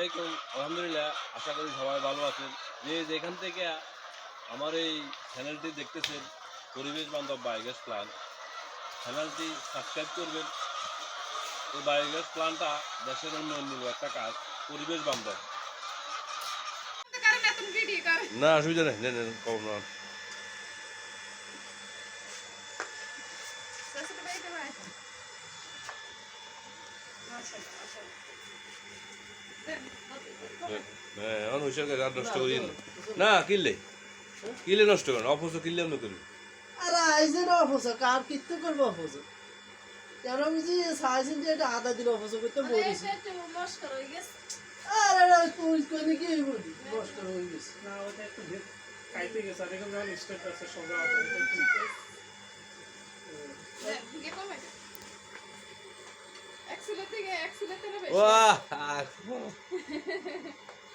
আলাইকুম। আলহামদুলিল্লাহ, আশা করি সবাই ভালো আছেন। যে যেখান থেকে আমার এই চ্যানেলটি দেখতেছেন, পরিবেশ বান্ধব বায়োগ্যাস প্ল্যান্ট, চ্যানেলটি সাবস্ক্রাইব করবেন। এই বায়োগ্যাস প্ল্যান্টটা দেশের উন্নয়নমূলক একটা কাজ, পরিবেশ বান্ধব। না অসুবিধা নেই, নেন কম না। অনুষ্ঠিত নষ্ট করি না, কিনলে কিনলে নষ্ট করেন, অফুসও কিনলে অন্য করি। আরে আইসেন অফসর কার কিত্তু করবো অফসর কেন বুঝি সাইসেন যে এটা আধা দিন অফসর করতে বলিস আরে তুই কোনে কি বলি নষ্ট হয়ে গেছে না ওটা একটু খাইতে গেছে আর এখন যখন স্টেট আছে সোজা আছে এটা একটু বাহ,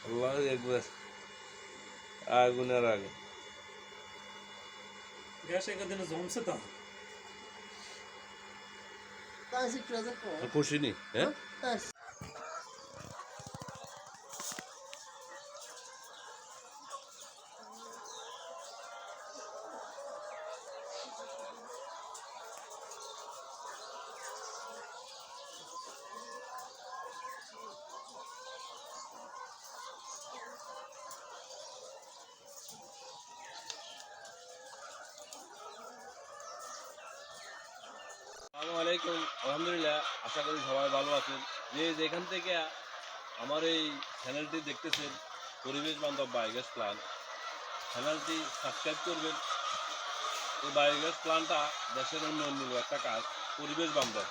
আল্লাহ একবার আগুনের আগুন। গ্যাস একদিনে জমছে তো তাই একটু রাজা কর খুশি নি, হ্যাঁ তাই আসসালামু আলাইকুম। আলহামদুলিল্লাহ, আশা করি সবাই ভালো আছেন। যে যেখান থেকে আমার এই চ্যানেলটি দেখতেছেন, পরিবেশ বান্ধব বায়োগ্যাস প্ল্যান্ট, চ্যানেলটি সাবস্ক্রাইব করবেন। এই বায়োগ্যাস প্ল্যান্টটা দেশের উন্নয়নমূলক একটা কাজ, পরিবেশ বান্ধব।